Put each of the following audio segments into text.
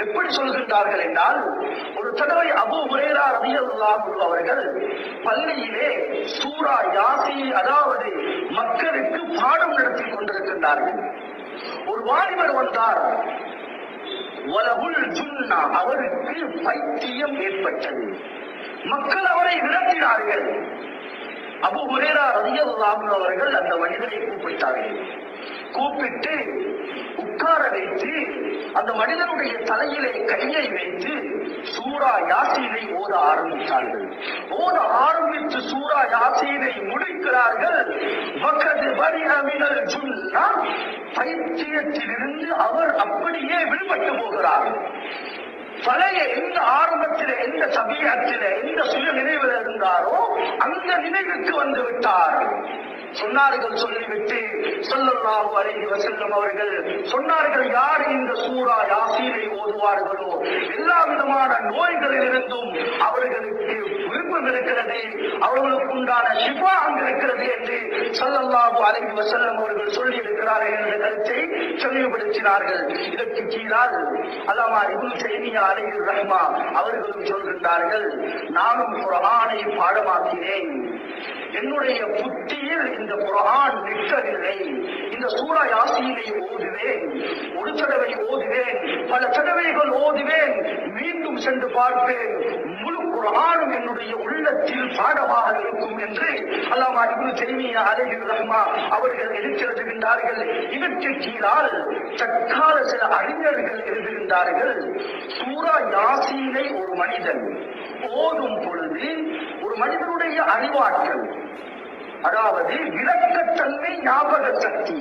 எப்படி சொல்கின்றார்கள் என்றால், ஒரு தடவை அபூ ஹுரைரா ரலியல்லாஹு அன்ஹு அவர்கள் பள்ளியிலே சூரா யாசீன், அதாவது மக்களுக்கு பாடம் நடத்தி கொண்டிருக்கின்றார்கள். ஒரு வாலிபர் வந்தார். வலகுல் ஜுன்னா, அவருக்கு பைத்தியம் ஏற்பட்டது. மக்கள் அவரை விரட்டினார்கள். அபூ ஹுரைரா ரலியல்லாஹு அன்ஹு அவர்கள் அந்த மனிதரை கூப்பிட்டார்கள். கூப்பிட்டு உட்கார வைத்து அந்த மனிதனுடைய தலையிலே கையை வைத்து சூரா யாசீனை ஓத ஆரம்பித்தார்கள். ஓத ஆரம்பித்து சூரா யாசீனை முடிக்கிறார்கள். வகத் பரிஅ மினல் ஜுன்னா, பைத்தியத்திலிருந்து அவர் அப்படியே விடுபட்டு போகிறார். பழைய எந்த ஆரம்பத்திலே, எந்த சபீயத்திலே, எந்த சுய நினைவில் இருந்தாரோ அந்த நினைவுக்கு வந்து விட்டார். சொன்னார்கள். சொல்லிவிட்டு ஸல்லல்லாஹு அலைஹி வஸல்லம் அவர்கள் சொன்னார்கள், யார் இந்த சூரா யாசீனை ஓதுவார்களோ எல்லா விதமான நோய்களில் இருந்தும் அவர்களுக்கு விருப்பம் இருக்கிறது, அவர்களுக்கு உண்டான ஷிஃபா அங்கு இருக்கிறது என்று ஸல்லல்லாஹு அலைஹி வஸல்லம் அவர்கள் சொல்லி இருக்கிறார்கள் என்ற கருத்தை தெளிவுபடுத்தினார்கள். இதற்கு கீழால் அல்லாமா இப்னு தைமியா அலைஹி ரஹ்மா அவர்களும் சொல்கின்றார்கள், நானும் குர்ஆனை பாடமாக்கினேன். என்னுடைய புத்தியில் இந்த குர்ஆன் நிற்கவில்லை. இந்த சூரா யாசீனை ஓதுவேன், ஒரு தடவை ஓதுவேன், பல தடவைகள் ஓதுவேன், மீண்டும் சென்று பார்ப்பேன், முழு குர்ஆனும் என்னுடைய உள்ளத்தில் பாடமாக இருக்கும் என்று அல்லாமா இப்னு தைமியா அலைஹி ரஹ்மா அவர்கள் எழுதியிருக்கின்றார்கள். இதற்கு கீழால் தற்கால சில அறிஞர்கள் எழுதுகின்றார்கள், சூரா யாசீனை ஒரு மனிதன் ஓதும் பொழுது ஒரு மனிதனுடைய அறிவாற்றல், அதாவது விளக்கத்தன்மை, ஞாபக சக்தி,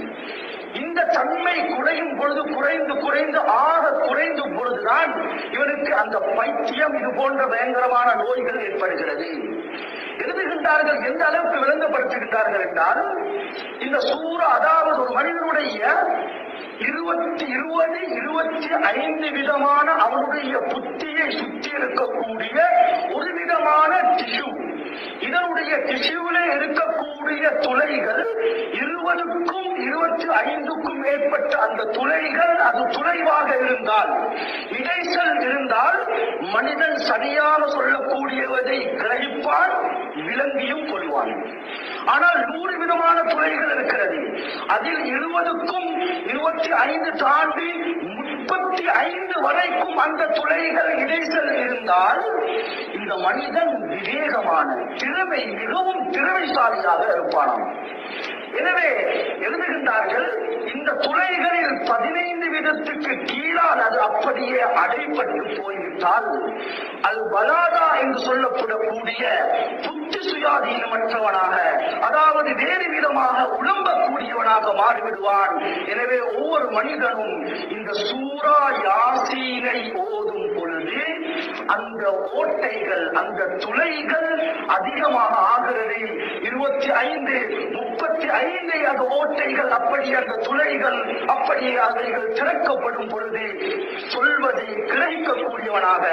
இந்த தன்மை குறையும் பொழுது குறைந்து குறைந்து ஆக குறைந்தும் பொழுதுதான் இவனுக்கு அந்த பைத்தியம், இது போன்ற பயங்கரமான நோய்கள் ஏற்படுகிறது எழுதுகின்றார்கள். எந்த அளவுக்கு விளங்கப்படுத்துகின்றார்கள் என்றால், இந்த சூரா, அதாவது ஒரு மனிதனுடைய 20-25 விதமான அவனுடைய புத்தியை சுற்றி இருக்கக்கூடிய ஒரு விதமான டிஷ்யூ, இதனுடைய டிஷ்யூவிலே இருக்கக்கூடிய துளைகள் 20க்கும் 25க்கும் மேற்பட்ட அந்த துளைகள், அது துளைவாக இருந்தால், இடைச்சல் இருந்தால் மனிதன் சரியாக சொல்லக்கூடியவதை கிரகிப்பான், விளங்கியும் கொள்வான். ஆனால் 100 விதமான துளைகள் இருக்கிறது. அதில் 20க்கும் 25 தாண்டி 35 வரைக்கும் அந்த துளைகள் இடைச்சல் இருந்தால் இந்த மனிதன் விவேகமான, திறமை, மிகவும் திறமைசாலியாக இருப்பானாம். எனவே எழுதுகின்றார்கள், இந்த துளைகளில் 15 விதத்துக்கு கீழால் அது அப்படியே அடைப்பட்டு போய்விட்டால் அல் பலாதா என்று சொல்லப்படக்கூடிய புத்தி சுயாதீனமற்றவனாக, அதாவது வேறு விதமாக உழம்பக்கூடியவனாக மாறிவிடுவான். எனவே ஒவ்வொரு மனிதனும் இந்த சூரா யாசீனை ஓதும் பொழுது அந்த ஓட்டைகள், அந்த துளைகள் அதிகமாக ஆகிறது. 25, 35 அந்த ஓட்டைகள், அப்படி அந்த துளைகள் அப்படியே அவைகள் திறக்கப்படும் பொழுது சொல்வதை கிரகிக்கக்கூடியவனாக,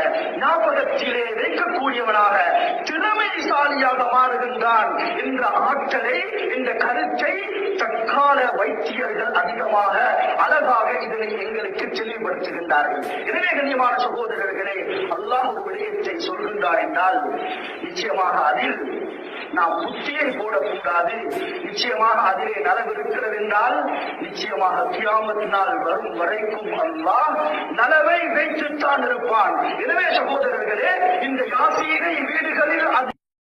ஞாபகத்திலே வைக்கக்கூடியவனாக, திறமைசாலியாக மாறுகின்றான் என்ற ஆற்றலை, என்ற கருத்தை தற்கால வைத்தியர்கள் அதிகமாக அழகாக இதனை எங்களுக்கு தெளிவுபடுத்துகின்றார்கள். எனவே கண்ணியமான சகோதரர்களே, அல்லாஹ் ஒரு விடயத்தை சொல்கின்றார் என்றால் நிச்சயமாக அதில் நாம் புத்தியை போடக்கூடாது. நிச்சயமாக அதிலே நலவு இருக்கிறது என்றால் நிச்சயமாக கியாமத் நாள் வரும் வரைக்கும் அல்லாஹ் நலவை வைத்துத்தான் இருப்பான். எனவே சகோதரர்களே, இந்த யாசீனை வீடுகளில்